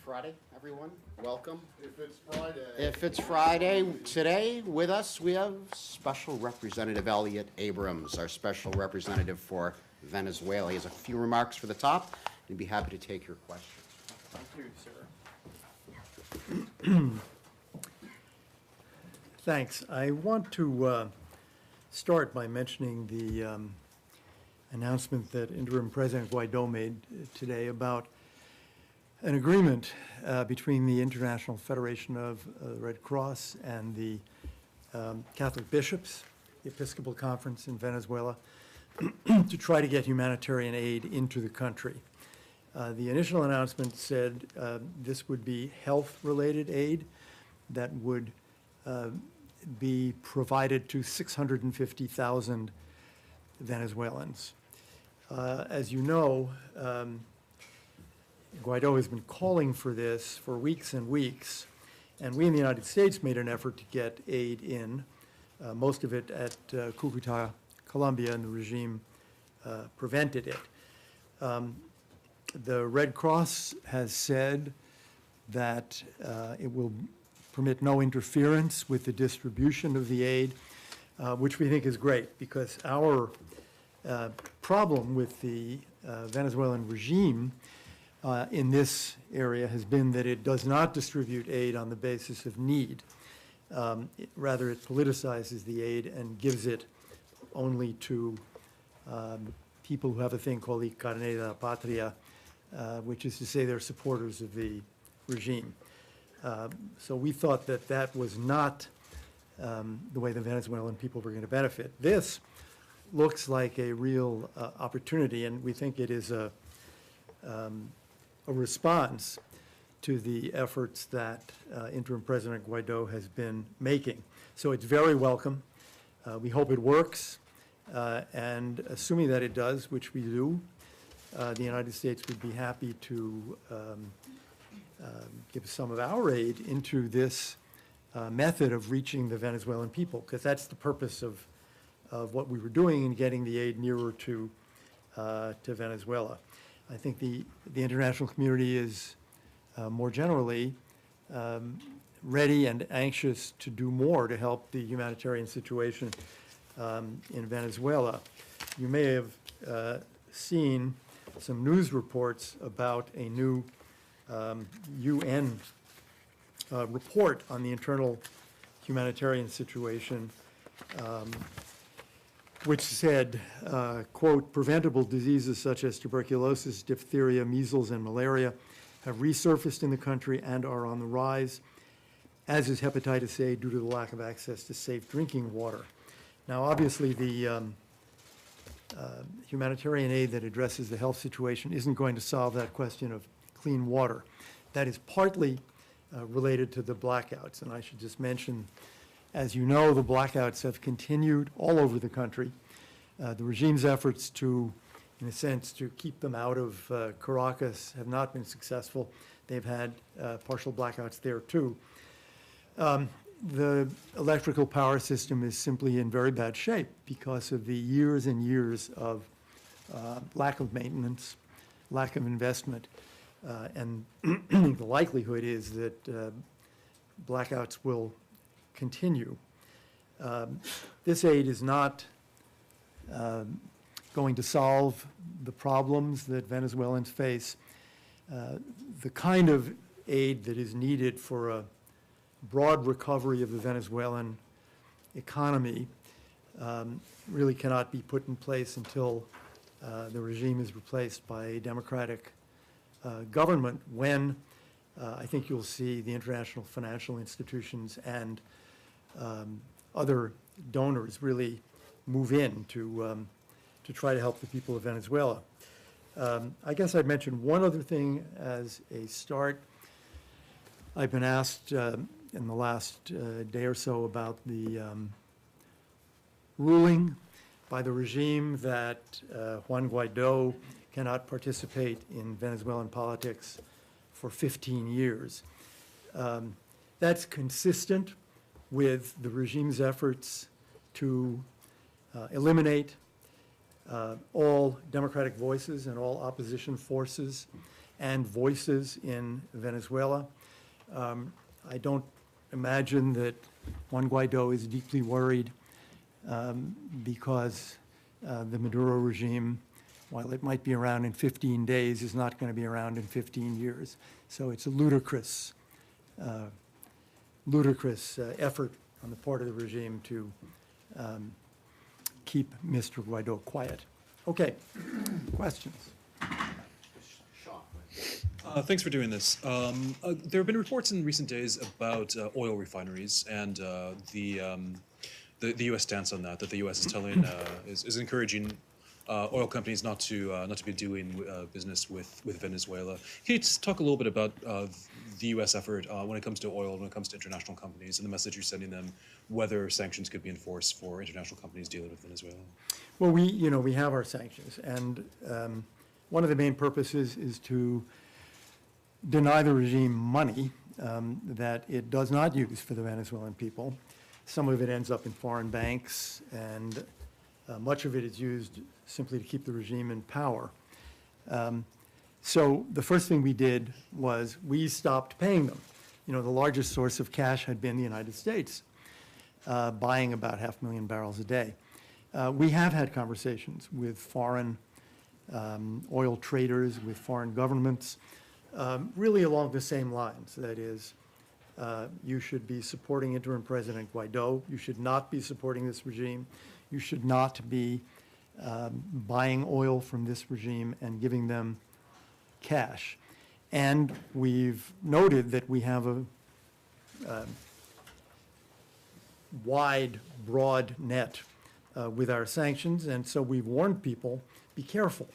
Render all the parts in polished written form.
Friday, everyone. Welcome. If it's Friday. If it's Friday, today with us we have Special Representative Elliott Abrams, our Special Representative for Venezuela. He has a few remarks for the top. He'd be happy to take your questions. Thank you, sir. Thanks. I want to start by mentioning the announcement that Interim President Guaido made today about an agreement between the International Federation of the Red Cross and the Catholic Bishops, the Episcopal Conference in Venezuela, to try to get humanitarian aid into the country. The initial announcement said this would be health-related aid that would be provided to 650,000 Venezuelans. As you know, Guaido has been calling for this for weeks and weeks, and we in the United States made an effort to get aid in, most of it at Cucuta, Colombia, and the regime prevented it. The Red Cross has said that it will permit no interference with the distribution of the aid, which we think is great, because our problem with the Venezuelan regime in this area has been that it does not distribute aid on the basis of need. Rather, it politicizes the aid and gives it only to people who have a thing called the carne de la patria, which is to say they're supporters of the regime. So we thought that that was not the way the Venezuelan people were going to benefit. This looks like a real opportunity, and we think it is a response to the efforts that Interim President Guaido has been making. So it's very welcome. We hope it works, and assuming that it does, which we do, the United States would be happy to give some of our aid into this method of reaching the Venezuelan people, because that's the purpose of what we were doing in getting the aid nearer to Venezuela. I think the international community is more generally ready and anxious to do more to help the humanitarian situation in Venezuela. You may have seen some news reports about a new UN report on the internal humanitarian situation, which said, quote, preventable diseases such as tuberculosis, diphtheria, measles, and malaria have resurfaced in the country and are on the rise, as is hepatitis A due to the lack of access to safe drinking water. Now, obviously, the humanitarian aid that addresses the health situation isn't going to solve that question of clean water. That is partly related to the blackouts, and I should just mention, as you know, the blackouts have continued all over the country. The regime's efforts to, in a sense, to keep them out of Caracas have not been successful. They've had partial blackouts there, too. The electrical power system is simply in very bad shape because of the years and years of lack of maintenance, lack of investment, and the likelihood is that blackouts will continue. This aid is not going to solve the problems that Venezuelans face. The kind of aid that is needed for a broad recovery of the Venezuelan economy really cannot be put in place until the regime is replaced by a democratic government, when I think you'll see the international financial institutions and other donors really move in to try to help the people of Venezuela. I guess I'd mention one other thing as a start. I've been asked in the last day or so about the ruling by the regime that Juan Guaido cannot participate in Venezuelan politics for 15 years. That's consistent with the regime's efforts to eliminate all democratic voices and all opposition forces and voices in Venezuela. I don't imagine that Juan Guaido is deeply worried because the Maduro regime, while it might be around in 15 days, is not going to be around in 15 years. So it's a ludicrous effort on the part of the regime to keep Mr. Guaido quiet. Okay, questions? Thanks for doing this. There have been reports in recent days about oil refineries and the U.S. stance on that. That the U.S. is telling is encouraging oil companies not to be doing business with Venezuela. Can you just talk a little bit about the U.S. effort when it comes to oil, when it comes to international companies, and the message you're sending them, whether sanctions could be enforced for international companies dealing with Venezuela? Well, we have our sanctions, and one of the main purposes is to deny the regime money that it does not use for the Venezuelan people. Some of it ends up in foreign banks, and much of it is used simply to keep the regime in power. So the first thing we did was we stopped paying them. The largest source of cash had been the United States, buying about 500,000 barrels a day. We have had conversations with foreign oil traders, with foreign governments, really along the same lines. That is, you should be supporting interim President Guaido. You should not be supporting this regime. You should not be buying oil from this regime and giving them cash. And we've noted that we have a wide, broad net with our sanctions, and so we've warned people, be careful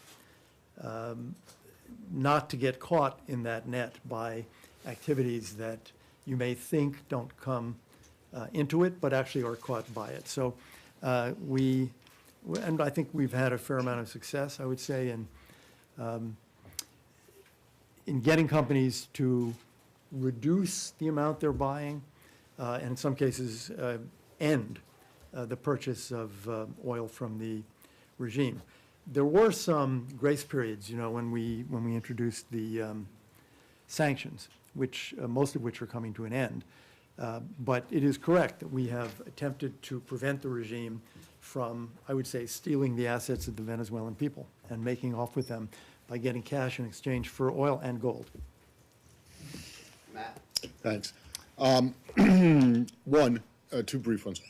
not to get caught in that net by activities that you may think don't come into it, but actually are caught by it. So and I think we've had a fair amount of success, I would say, in getting companies to reduce the amount they're buying, and in some cases end the purchase of oil from the regime. There were some grace periods, when we introduced the sanctions, which most of which are coming to an end. But it is correct that we have attempted to prevent the regime from, I would say, stealing the assets of the Venezuelan people and making off with them by getting cash in exchange for oil and gold. Matt? Thanks. Two brief ones.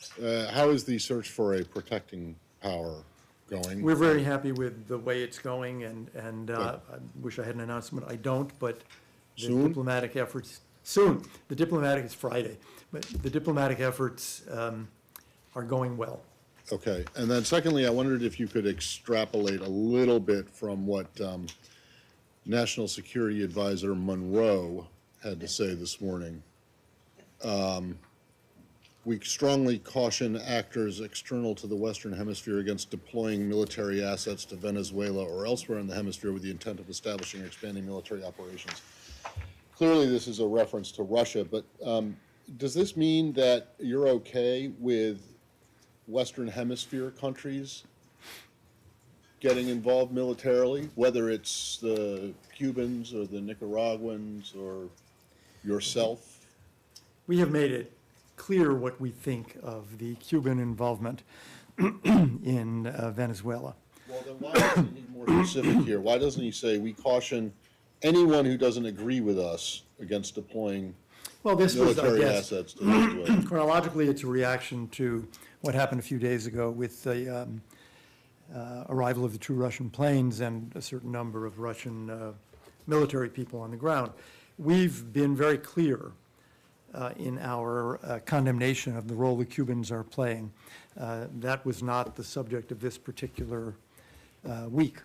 How is the search for a protecting power going? We're very happy with the way it's going, and I wish I had an announcement. I don't, but the Soon? diplomatic efforts, soon. The diplomatic is Friday, but the diplomatic efforts are going well. Okay. And then secondly, I wondered if you could extrapolate a little bit from what National Security Advisor Monroe had to say this morning. We strongly caution actors external to the Western Hemisphere against deploying military assets to Venezuela or elsewhere in the hemisphere with the intent of establishing or expanding military operations. Clearly, this is a reference to Russia, but does this mean that you're okay with Western Hemisphere countries getting involved militarily, whether it's the Cubans or the Nicaraguans or yourself? We have made it clear what we think of the Cuban involvement in Venezuela. Well, then why doesn't he be more specific here? Why doesn't he say, we caution anyone who doesn't agree with us against deploying Well, this was, I military guess, assets to Venezuela? chronologically, it's a reaction to what happened a few days ago with the arrival of the 2 Russian planes and a certain number of Russian military people on the ground. We've been very clear in our condemnation of the role the Cubans are playing. That was not the subject of this particular week.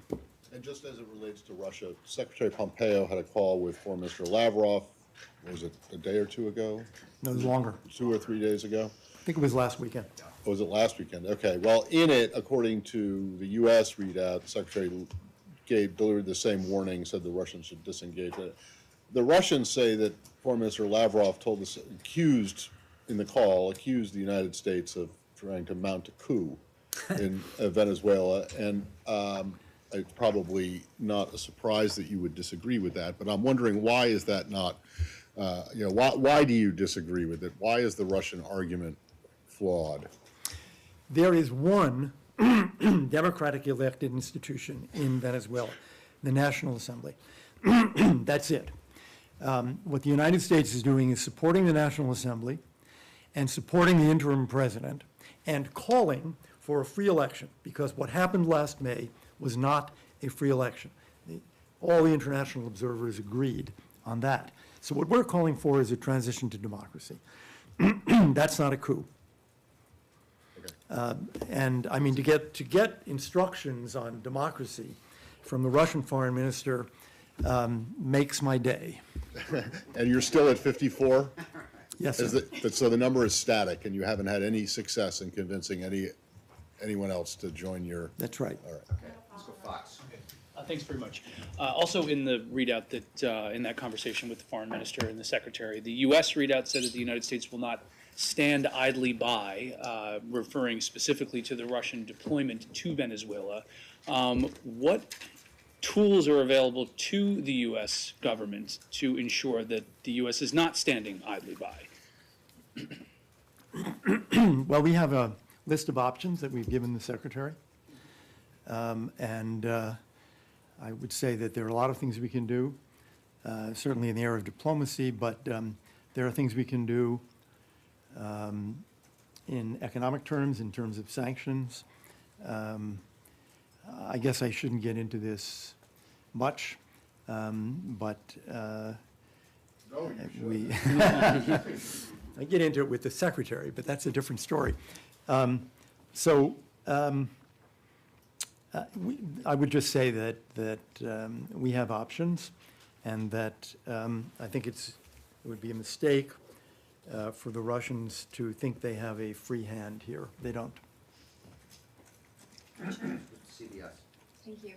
And just as it relates to Russia, Secretary Pompeo had a call with Foreign Minister Lavrov, was it a day or two ago? No, it was longer. 2 or 3 days ago? I think it was last weekend. Or was it last weekend? Okay, well, in it, according to the U.S. readout, the Secretary delivered the same warning, said the Russians should disengage. The Russians say that Foreign Minister Lavrov accused the United States of trying to mount a coup in Venezuela, and it's probably not a surprise that you would disagree with that, but I'm wondering, why is that not, why do you disagree with it? Why is the Russian argument flawed? There is one democratic elected institution in Venezuela, the National Assembly. That's it. What the United States is doing is supporting the National Assembly and supporting the interim president and calling for a free election, because what happened last May was not a free election. All the international observers agreed on that. So what we're calling for is a transition to democracy. That's not a coup. And I mean, to get instructions on democracy from the Russian foreign minister makes my day. And you're still at 54? Yes, sir. So the number is static, and you haven't had any success in convincing anyone else to join your? That's right. All right. Okay, let's go Fox. Thanks very much. Also, in the readout that in that conversation with the foreign minister and the secretary, the U.S. readout said that the United States will not stand idly by, referring specifically to the Russian deployment to Venezuela. What tools are available to the U.S. government to ensure that the U.S. is not standing idly by? Well, we have a list of options that we've given the secretary. I would say that there are a lot of things we can do, certainly in the area of diplomacy, but there are things we can do in economic terms, in terms of sanctions. I guess I shouldn't get into this much, but we I get into it with the secretary, but that's a different story. I would just say that we have options, and that I think it would be a mistake for the Russians to think they have a free hand here. They don't. CBS. Thank you.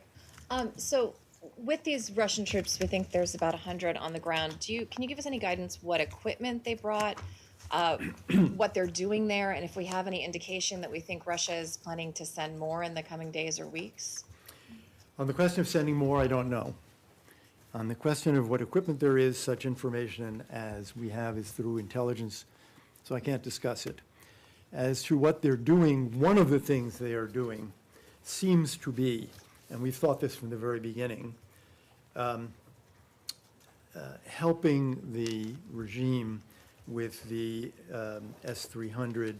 So with these Russian troops, we think there's about 100 on the ground. Can you give us any guidance what equipment they brought, what they're doing there, and if we have any indication that we think Russia is planning to send more in the coming days or weeks? On the question of sending more, I don't know. On the question of what equipment there is, such information as we have is through intelligence, so I can't discuss it. As to what they're doing, one of the things they are doing seems to be, and we've thought this from the very beginning, helping the regime with the S-300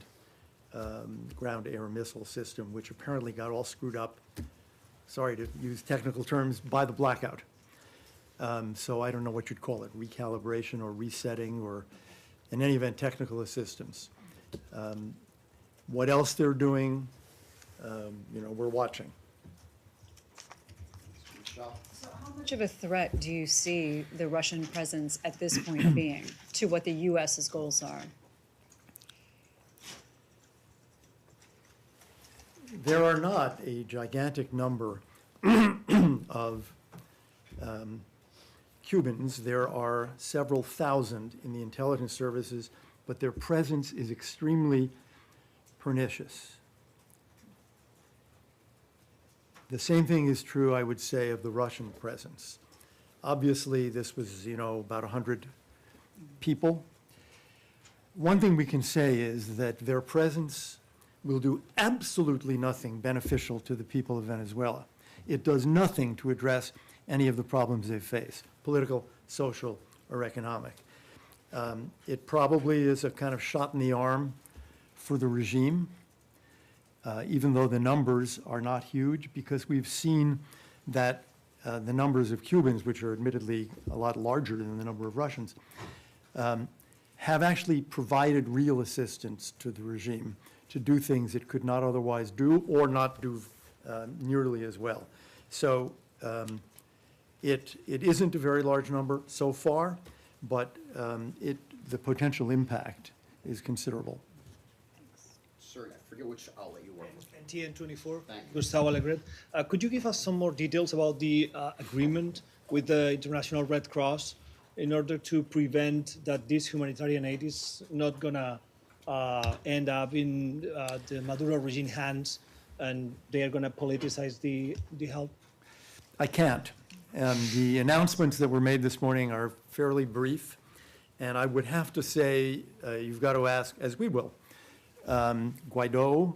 ground-air missile system, which apparently got all screwed up, sorry to use technical terms, by the blackout. So I don't know what you'd call it, recalibration or resetting, or in any event, technical assistance. What else they're doing, we're watching. Michelle? So how much of a threat do you see the Russian presence at this point being to what the U.S.'s goals are? There are not a gigantic number of Cubans. There are several thousand in the intelligence services, but their presence is extremely pernicious. The same thing is true, I would say, of the Russian presence. Obviously, this was, about 100 people. One thing we can say is that their presence will do absolutely nothing beneficial to the people of Venezuela. It does nothing to address any of the problems they face, political, social, or economic. It probably is a kind of shot in the arm for the regime, even though the numbers are not huge, because we've seen that the numbers of Cubans, which are admittedly a lot larger than the number of Russians, have actually provided real assistance to the regime to do things it could not otherwise do, or not do nearly as well. So it isn't a very large number so far, but the potential impact is considerable. Sir, I forget which outlet you work with. TN24, Thank you. Gustavo Alegret. Could you give us some more details about the agreement with the International Red Cross in order to prevent that this humanitarian aid is not going to end up in the Maduro regime hands, and they are going to politicize the help? I can't. The announcements that were made this morning are fairly brief, and I would have to say, you've got to ask, as we will, Guaido,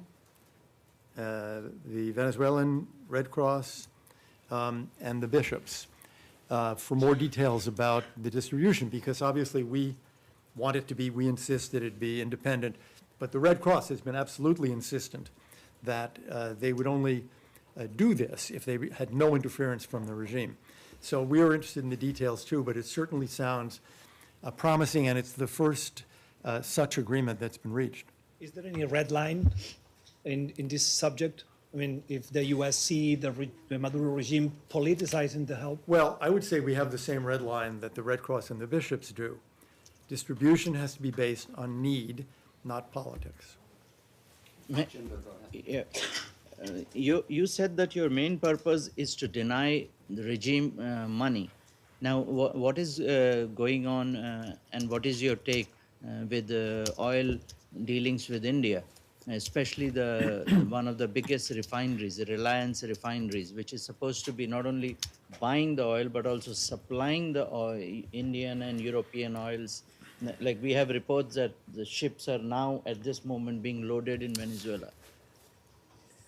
the Venezuelan Red Cross, and the bishops for more details about the distribution, because obviously we want it to be, we insist that it be independent, but the Red Cross has been absolutely insistent that they would only do this if they had no interference from the regime. So we are interested in the details too, but it certainly sounds promising, and it's the first such agreement that's been reached. Is there any red line in this subject? I mean, if the U.S. see the Maduro regime politicizing the help? Well, I would say we have the same red line that the Red Cross and the bishops do. Distribution has to be based on need, not politics. Yeah. You said that your main purpose is to deny the regime money. Now, what is going on and what is your take with the oil dealings with India, especially one of the biggest refineries, the Reliance refineries, which is supposed to be not only buying the oil but also supplying the oil, Indian and European oils. Like we have reports that the ships are now at this moment being loaded in Venezuela.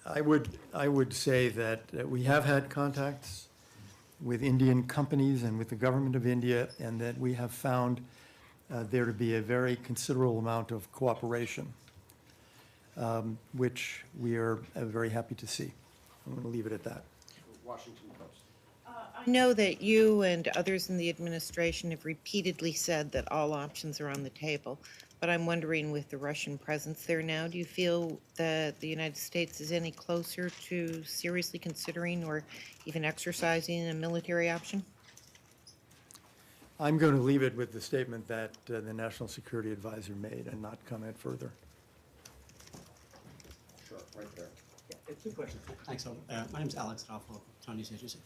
I would say that we have had contacts with Indian companies and with the government of India, and that we have found there to be a very considerable amount of cooperation, which we are very happy to see. I'm going to leave it at that. Washington Post. I know that you and others in the administration have repeatedly said that all options are on the table, but I'm wondering, with the Russian presence there now, do you feel that the United States is any closer to seriously considering or even exercising a military option? I'm going to leave it with the statement that the National Security Advisor made and not comment further. Sure, right there. Two questions. Thanks. My name is Alex Raffo, Chinese agency.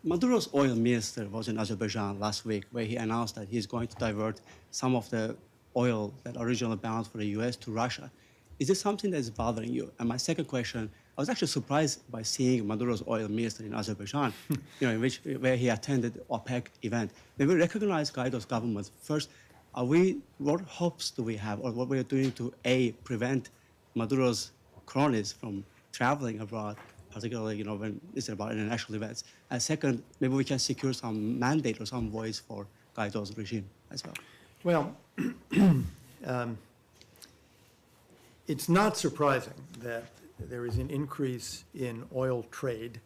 Maduro's oil minister was in Azerbaijan last week, where he announced that he's going to divert some of the oil that originally bound for the U.S. to Russia. Is this something that is bothering you? And my second question, I was actually surprised by seeing Maduro's oil minister in Azerbaijan, where he attended the OPEC event. When we recognize Guaido's government, first, what hopes do we have, or what we are doing to prevent Maduro's cronies from traveling abroad, particularly when it's about international events? And second, maybe we can secure some mandate or some voice for Guaido's regime as well. Well, it's not surprising that there is an increase in oil trade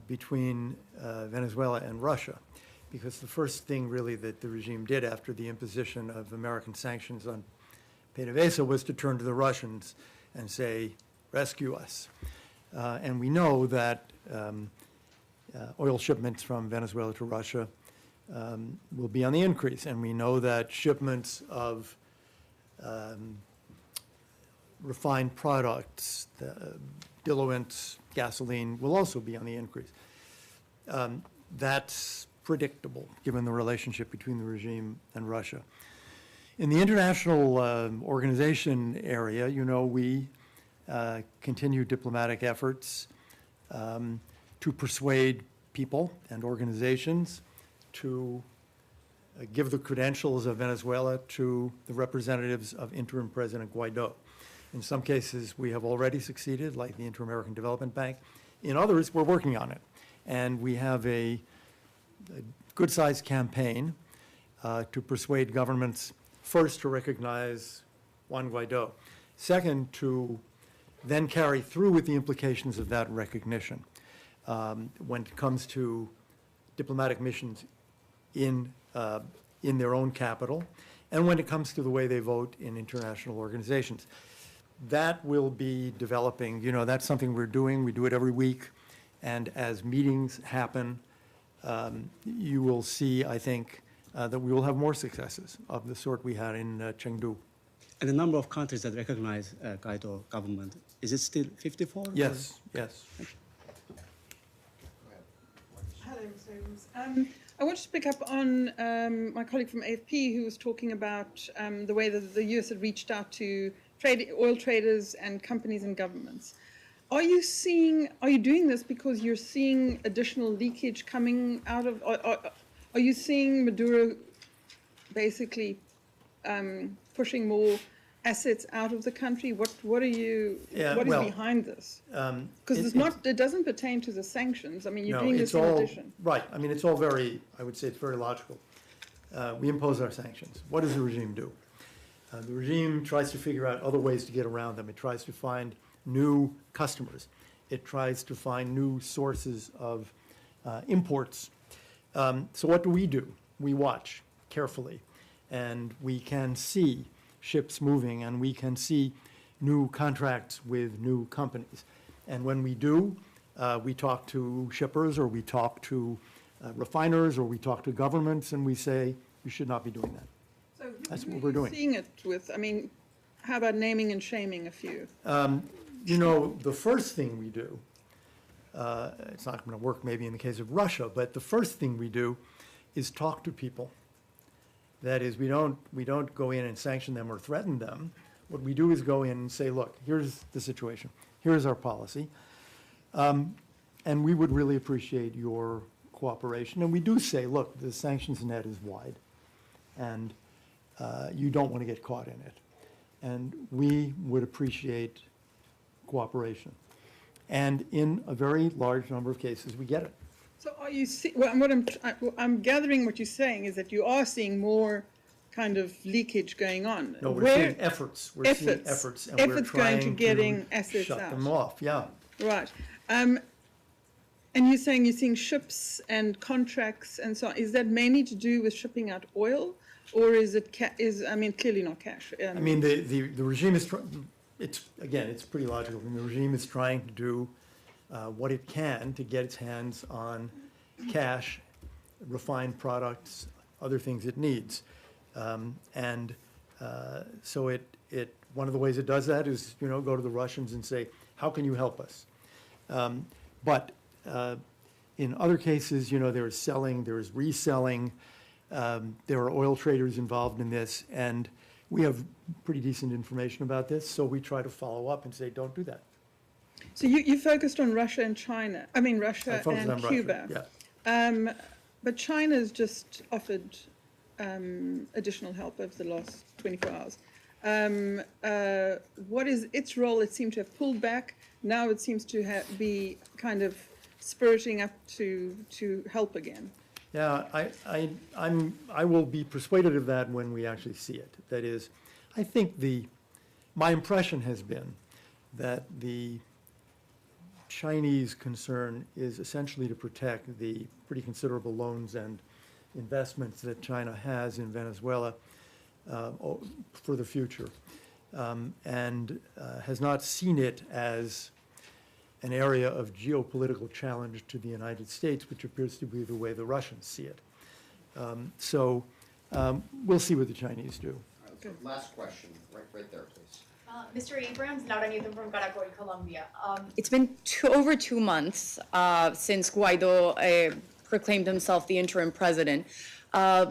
between Venezuela and Russia, because the first thing really that the regime did after the imposition of American sanctions on PDVSA was to turn to the Russians and say, rescue us. And we know that oil shipments from Venezuela to Russia will be on the increase, and we know that shipments of refined products, diluents, gasoline, will also be on the increase. That's predictable, given the relationship between the regime and Russia. In the international organization area, we continue diplomatic efforts to persuade people and organizations to give the credentials of Venezuela to the representatives of interim President Guaido. In some cases, we have already succeeded, like the Inter-American Development Bank. In others, we're working on it. And we have a good-sized campaign to persuade governments, first, to recognize Juan Guaido. Second, to then carry through with the implications of that recognition when it comes to diplomatic missions in their own capital, and when it comes to the way they vote in international organizations. That will be developing. That's something we're doing. We do it every week. And as meetings happen, you will see, I think, that we will have more successes of the sort we had in Chengdu. And the number of countries that recognize Guaido government, is it still 54? Yes, yes. Hello, Mr. Abrams. I wanted to pick up on my colleague from AFP who was talking about the way that the US had reached out to oil traders and companies and governments. Are you doing this because you're seeing additional leakage coming out of, are you seeing Maduro basically pushing more assets out of the country? What are you, Yeah, what is well, behind this? Because it doesn't pertain to the sanctions. I mean, you're No, doing this it's in all, addition. right, I mean, it's all very, I would say it's very logical. We impose our sanctions. What does the regime do? The regime tries to figure out other ways to get around them. It tries to find new customers. It tries to find new sources of imports. So what do? We watch carefully, and we can see ships moving, and we can see new contracts with new companies. And when we do, we talk to shippers, or we talk to refiners, or we talk to governments, and we say, you should not be doing that. So That's who what are we're you doing. seeing it with? I mean, how about naming and shaming a few? You know, the first thing we do, it's not going to work maybe in the case of Russia, but the first thing we do is talk to people. That is, we don't go in and sanction them or threaten them. What we do is go in and say, look, here's the situation. Here's our policy. And we would really appreciate your cooperation. And we do say, look, the sanctions net is wide, and you don't want to get caught in it. And we would appreciate cooperation. And in a very large number of cases, we get it. So are you well, I'm gathering what you're saying is that you are seeing more kind of leakage going on. No, we're seeing efforts. We're seeing efforts, and we're Efforts going to trying getting to assets shut out. them off, yeah. Right. And you're saying you're seeing ships and contracts and so on. Is that mainly to do with shipping out oil, or is it I mean, clearly not cash. I mean, the regime is, it's pretty logical. I mean, the regime is trying to do what it can to get its hands on cash, refined products, other things it needs. So one of the ways it does that is, go to the Russians and say, how can you help us? But in other cases, there is selling, there is reselling, there are oil traders involved in this, and we have pretty decent information about this, so we try to follow up and say, don't do that. So you focused on Russia and China. I mean, Russia I focused and on Cuba. Russia, yeah. But China's just offered additional help over the last 24 hours. What is its role? It seemed to have pulled back. Now it seems to be kind of spurting up to help again. Yeah, I will be persuaded of that when we actually see it. That is, I think my impression has been that the Chinese concern is essentially to protect the pretty considerable loans and investments that China has in Venezuela for the future, and has not seen it as an area of geopolitical challenge to the United States, which appears to be the way the Russians see it. So we'll see what the Chinese do. So last question, right there, please. Mr. Abrams, Laura Newton from Caracol, Colombia. It's been over 2 months since Guaido proclaimed himself the interim president.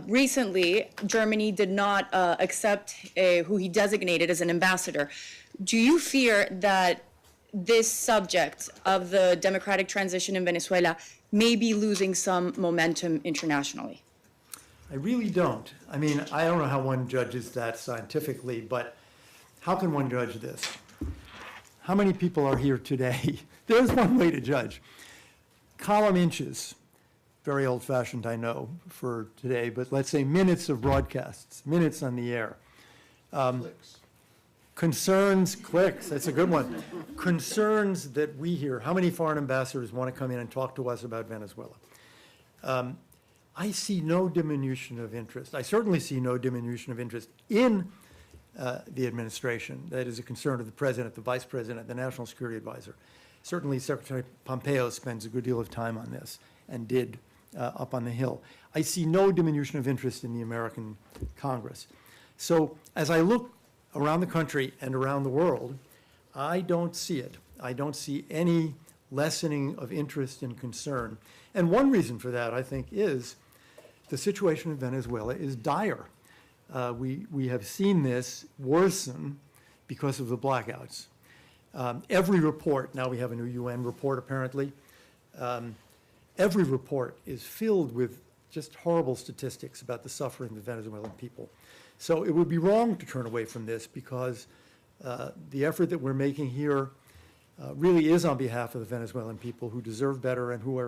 Recently, Germany did not accept who he designated as an ambassador. Do you fear that this subject of the democratic transition in Venezuela may be losing some momentum internationally? I really don't. I mean, I don't know how one judges that scientifically, but how can one judge this? How many people are here today? There's one way to judge. Column inches, very old-fashioned, I know, for today, but let's say minutes of broadcasts, minutes on the air. Clicks. Concerns, clicks, that's a good one. Concerns that we hear. How many foreign ambassadors want to come in and talk to us about Venezuela? I see no diminution of interest. I certainly see no diminution of interest in the administration. That is a concern of the president, the vice president, the national security advisor. Certainly Secretary Pompeo spends a good deal of time on this, and did up on the Hill. I see no diminution of interest in the American Congress. So as I look around the country and around the world, I don't see it. I don't see any lessening of interest and concern. And one reason for that, I think, is the situation in Venezuela is dire. We have seen this worsen because of the blackouts. Every report, now we have a new UN report apparently, every report is filled with just horrible statistics about the suffering of the Venezuelan people. So it would be wrong to turn away from this because the effort that we're making here really is on behalf of the Venezuelan people who deserve better and who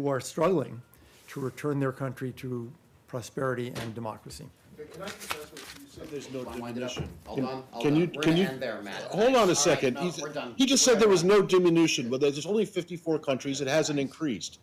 are struggling to return their country to prosperity and democracy. Can I just ask what you said there's no Wanna wind it up? diminution? Hold on, hold Can on. you, We're can gonna you, end there, Matt. hold on All a right, second. no, we're done. He just We're said there was done. no diminution, but there's only 54 countries, it hasn't increased.